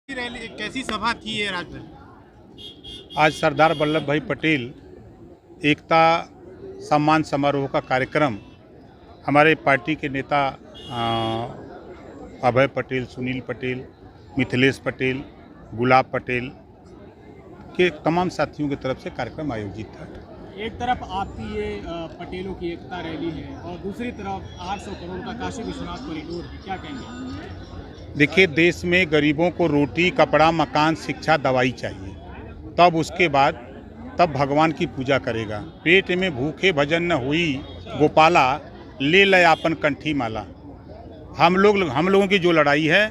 Rally कैसी सभा थी ये राजभर? आज सरदार वल्लभ भाई पटेल एकता सम्मान समारोह का कार्यक्रम हमारे पार्टी के नेता अभय पटेल, सुनील पटेल, मिथिलेश पटेल, गुलाब पटेल के तमाम साथियों की तरफ से कार्यक्रम आयोजित था। एक तरफ आपकी ये पटेलों की एकता रैली है और दूसरी तरफ 800 करोड़ का काशी विश्वनाथ कॉरिडोर है, क्या कहेंगे? देखिए, देश में गरीबों को रोटी, कपड़ा, मकान, शिक्षा, दवाई चाहिए, तब उसके बाद तब भगवान की पूजा करेगा। पेट में भूखे भजन न हुई गोपाला, ले लय आपन कंठी माला। हम लोगों की जो लड़ाई है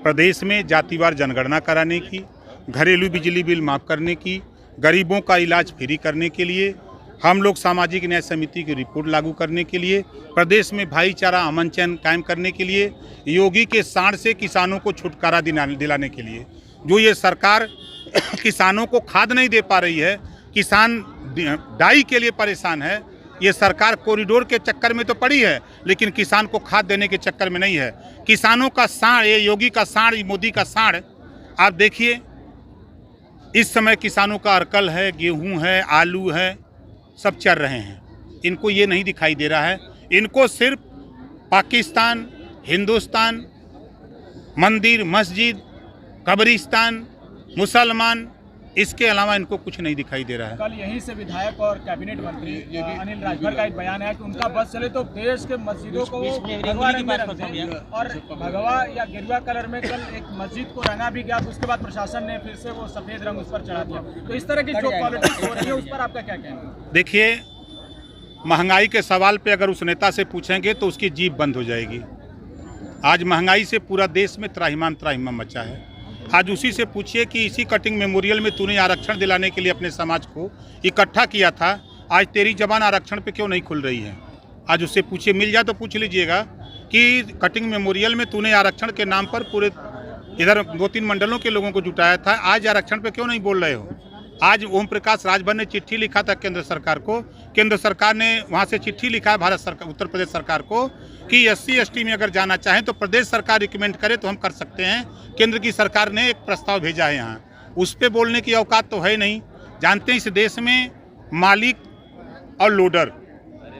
प्रदेश में जातिवार जनगणना कराने की, घरेलू बिजली बिल माफ़ करने की, गरीबों का इलाज फ्री करने के लिए, हम लोग सामाजिक न्याय समिति की रिपोर्ट लागू करने के लिए, प्रदेश में भाईचारा अमन चैन कायम करने के लिए, योगी के साड़ से किसानों को छुटकारा दिलाने के लिए। जो ये सरकार किसानों को खाद नहीं दे पा रही है, किसान डाई के लिए परेशान है। ये सरकार कॉरिडोर के चक्कर में तो पड़ी है, लेकिन किसान को खाद देने के चक्कर में नहीं है। किसानों का साड़, ये योगी का साड़, मोदी का साड़, आप देखिए इस समय किसानों का अरकल है, गेहूं है, आलू है, सब चल रहे हैं। इनको ये नहीं दिखाई दे रहा है। इनको सिर्फ पाकिस्तान, हिंदुस्तान, मंदिर, मस्जिद, कब्रिस्तान, मुसलमान, इसके अलावा इनको कुछ नहीं दिखाई दे रहा है। कल यहीं से विधायक और कैबिनेट मंत्री अनिल राजभर का एक बयान है कि उनका बस चले तो देश के मस्जिदों को भगवा रंग में रंग दें, और भगवा या गेरुआ कलर में कल एक मस्जिद को रंगा भी गया, तो उसके बाद प्रशासन ने फिर से वो सफेद रंग उस पर चढ़ा दिया। तो इस तरह की जो पॉलिटिक्स हो रही है उस पर आपका क्या कहना है? देखिए, महंगाई के सवाल पे अगर उस नेता से पूछेंगे तो उसकी जीभ बंद हो जाएगी। आज महंगाई से पूरा देश में त्राहिमाम मचा है। आज उसी से पूछिए कि इसी कटिंग मेमोरियल में तूने आरक्षण दिलाने के लिए अपने समाज को इकट्ठा किया था, आज तेरी जबान आरक्षण पे क्यों नहीं खुल रही है? आज उससे पूछिए, मिल जाए तो पूछ लीजिएगा कि कटिंग मेमोरियल में तूने आरक्षण के नाम पर पूरे इधर 2-3 मंडलों के लोगों को जुटाया था, आज आरक्षण पे क्यों नहीं बोल रहे हो? आज ओम प्रकाश राजभर ने चिट्ठी लिखा था केंद्र सरकार को, केंद्र सरकार ने वहाँ से चिट्ठी लिखा है भारत सरकार, उत्तर प्रदेश सरकार को कि SC/ST में अगर जाना चाहें तो प्रदेश सरकार रिकमेंड करे तो हम कर सकते हैं। केंद्र की सरकार ने एक प्रस्ताव भेजा है यहाँ, उस पर बोलने की औकात तो है नहीं। जानते हैं इस देश में मालिक और लोडर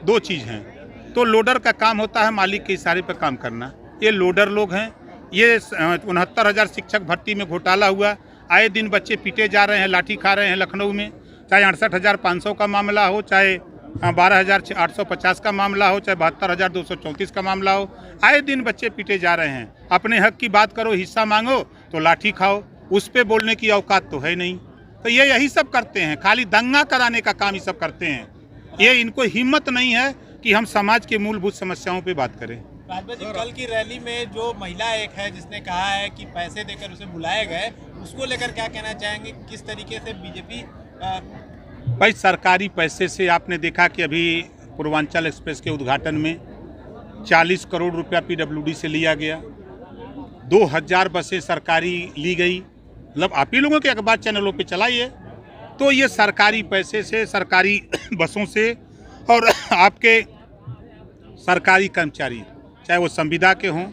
2 चीज़ हैं। तो लोडर का काम होता है मालिक के इशारे पर काम करना। ये लोडर लोग हैं। ये 69,000 शिक्षक भर्ती में घोटाला हुआ, आए दिन बच्चे पीटे जा रहे हैं, लाठी खा रहे हैं लखनऊ में। चाहे 68,500 का मामला हो, चाहे 12,850 का मामला हो, चाहे 72,234 का मामला हो, आए दिन बच्चे पीटे जा रहे हैं। अपने हक की बात करो, हिस्सा मांगो तो लाठी खाओ, उस पर बोलने की औकात तो है नहीं। तो ये यही सब करते हैं, खाली दंगा कराने का काम ये सब करते हैं। ये इनको हिम्मत नहीं है कि हम समाज के मूलभूत समस्याओं पे बात करें। राजभर जी, कल की रैली में जो महिला एक है जिसने कहा है कि पैसे देकर उसे बुलाए गए, उसको लेकर क्या कहना चाहेंगे? किस तरीके से बीजेपी भाई, सरकारी पैसे से आपने देखा कि अभी पूर्वांचल एक्सप्रेस के उद्घाटन में 40 करोड़ रुपया PWD से लिया गया, 2000 बसें सरकारी ली गई। मतलब आप ही लोगों के अखबार चैनलों पे चलाइए, तो ये सरकारी पैसे से, सरकारी बसों से, और आपके सरकारी कर्मचारी, चाहे वो संविदा के हों,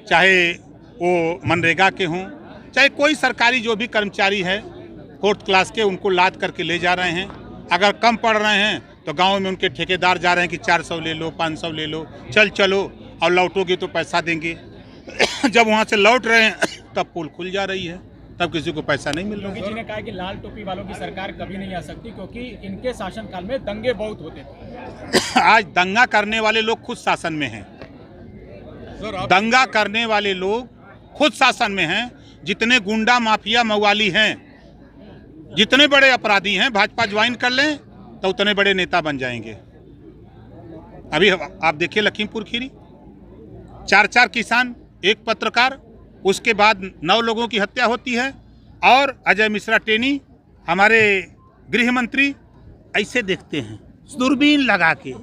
चाहे वो मनरेगा के हों, चाहे कोई सरकारी जो भी कर्मचारी है 4th क्लास के, उनको लाद करके ले जा रहे हैं। अगर कम पड़ रहे हैं तो गांव में उनके ठेकेदार जा रहे हैं कि 400 ले लो, 500 ले लो, चलो और लौटोगे तो पैसा देंगे। जब वहां से लौट रहे हैं तब पोल खुल जा रही है, तब किसी को पैसा नहीं मिल रहा। योगी जी ने कहा कि लाल टोपी वालों की सरकार कभी नहीं आ सकती क्योंकि इनके शासनकाल में दंगे बहुत होते थे। आज दंगा करने वाले लोग खुद शासन में हैं। दंगा करने वाले लोग खुद शासन में हैं। जितने गुंडा, माफिया, मवाली हैं, जितने बड़े अपराधी हैं, भाजपा ज्वाइन कर लें तो उतने बड़े नेता बन जाएंगे। अभी आप देखिए लखीमपुर खीरी, 4 किसान, 1 पत्रकार, उसके बाद 9 लोगों की हत्या होती है। और अजय मिश्रा टेनी, हमारे गृह मंत्री, ऐसे देखते हैं दूरबीन लगा के,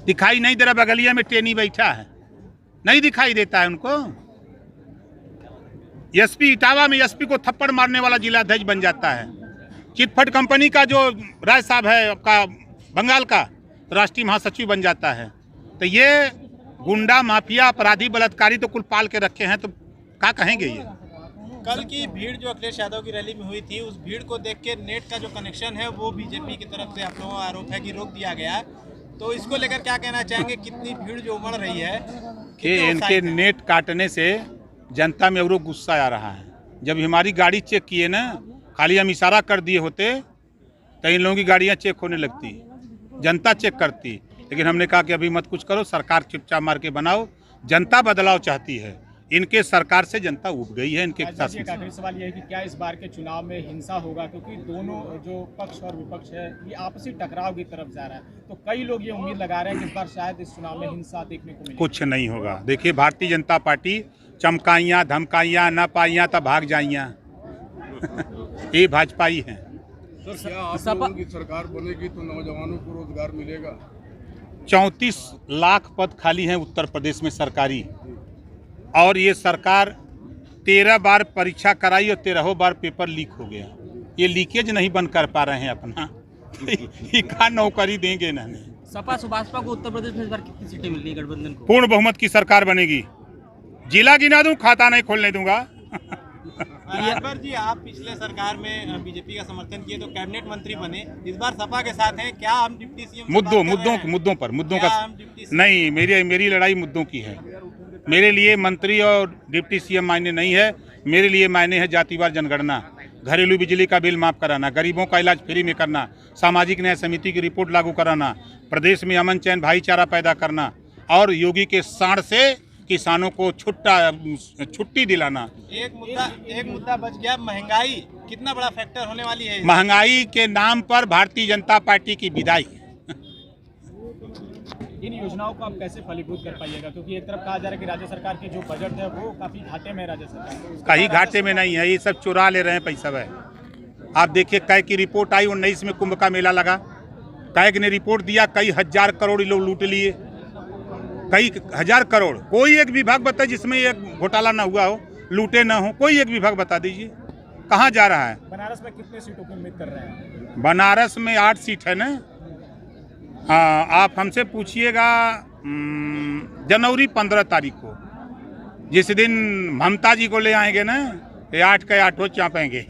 दिखाई नहीं दे रहा बगलिया में टेनी बैठा है, नहीं दिखाई देता है उनको। SP इटावा में SP को थप्पड़ मारने वाला जिलाध्यक्ष बन जाता है। चिटफंड कंपनी का जो राय साहब है आपका बंगाल का, राष्ट्रीय महासचिव बन जाता है। तो ये गुंडा, माफिया, अपराधी, बलात्कारी तो कुल पाल के रखे हैं, तो क्या कहेंगे ये? कल की भीड़ जो अखिलेश यादव की रैली में हुई थी, उस भीड़ को देख के नेट का जो कनेक्शन है वो बीजेपी की तरफ से आप लोगों का आरोप है कि रोक दिया गया। तो इसको लेकर क्या कहना चाहेंगे, कितनी भीड़ जो उमड़ रही है कि इनके नेट काटने से जनता में और गुस्सा आ रहा है। जब हमारी गाड़ी चेक किए ना, खाली हम इशारा कर दिए होते तो इन लोगों की गाड़ियाँ चेक होने लगती, जनता चेक करती। लेकिन हमने कहा कि अभी मत कुछ करो, सरकार चुपचाप मार के बनाओ। जनता बदलाव चाहती है, इनके सरकार से जनता उब गई है इनके साथ। एक आखिरी सवाल ये है कि क्या इस बार के चुनाव में हिंसा होगा, क्योंकि दोनों जो पक्ष और विपक्ष है ये आपसी टकराव की तरफ जा रहा है, तो कई लोग ये उम्मीद लगा रहे हैं कि इस बार शायद इस चुनाव में हिंसा देखने को मिले। कुछ नहीं होगा। देखिए, भारतीय जनता पार्टी चमकाइयाँ धमकाइयाँ न पाइयाँ तब भाग जाइयाँ ये भाजपाई हैं। सर, क्या आप लोगों की सरकार बनेगी तो नौजवानों को रोजगार मिलेगा? 34 लाख पद खाली हैं उत्तर प्रदेश में सरकारी, और ये सरकार 13 बार परीक्षा कराई और 13 बार पेपर लीक हो गया। ये लीकेज नहीं बंद कर पा रहे हैं अपना ये कहाँ नौकरी देंगे इन्होंने। सपा सुभाषपा को उत्तर प्रदेश में इस बार कितनी सीटें मिल रही है गठबंधन को? पूर्ण बहुमत की सरकार बनेगी। जिला गिना दूं, खाता नहीं खोलने दूंगा। राजभर जी, आप पिछले सरकार में बीजेपी का समर्थन किए तो कैबिनेट मंत्री बने, इस बार सपा के साथ हैं, क्या हम डिप्टी सीएम मुद्दों का नहीं, मेरी लड़ाई मुद्दों की है। मेरे लिए मंत्री और डिप्टी सीएम मायने नहीं है, मेरे लिए मायने है जातिवार जनगणना, घरेलू बिजली का बिल माफ कराना, गरीबों का इलाज फ्री में करना, सामाजिक न्याय समिति की रिपोर्ट लागू कराना, प्रदेश में अमन चैन भाईचारा पैदा करना, और योगी के साढ़ से किसानों को छुट्टी दिलाना। एक मुद्दा बच गया, महंगाई कितना बड़ा फैक्टर होने वाली है? महंगाई के नाम पर भारतीय जनता पार्टी की विदाई। इन योजनाओं को आप कैसे फलीभूत कर पाइएगा, क्योंकि एक तरफ कहा जा रहा है कि राज्य सरकार की जो बजट है वो काफी घाटे में है, राज्य सरकार कहीं घाटे में नहीं है, ये सब चुरा ले रहे हैं पैसा है। आप देखिए, कैग की रिपोर्ट आई 19 में कुंभ का मेला लगा, कैग ने रिपोर्ट दिया कई हजार करोड़ लोग लूट लिए, कई हजार करोड़। कोई एक विभाग बताए जिसमें ये घोटाला ना हुआ हो, लूटे ना हो, कोई एक विभाग बता दीजिए कहाँ जा रहा है। बनारस में कितने सीटों की उम्मीद कर रहे हैं? बनारस में 8 सीट है ना। हाँ, आप हमसे पूछिएगा जनवरी 15 तारीख को, जिस दिन ममता जी को ले आएंगे ना, ये 8 के 8 चापेंगे।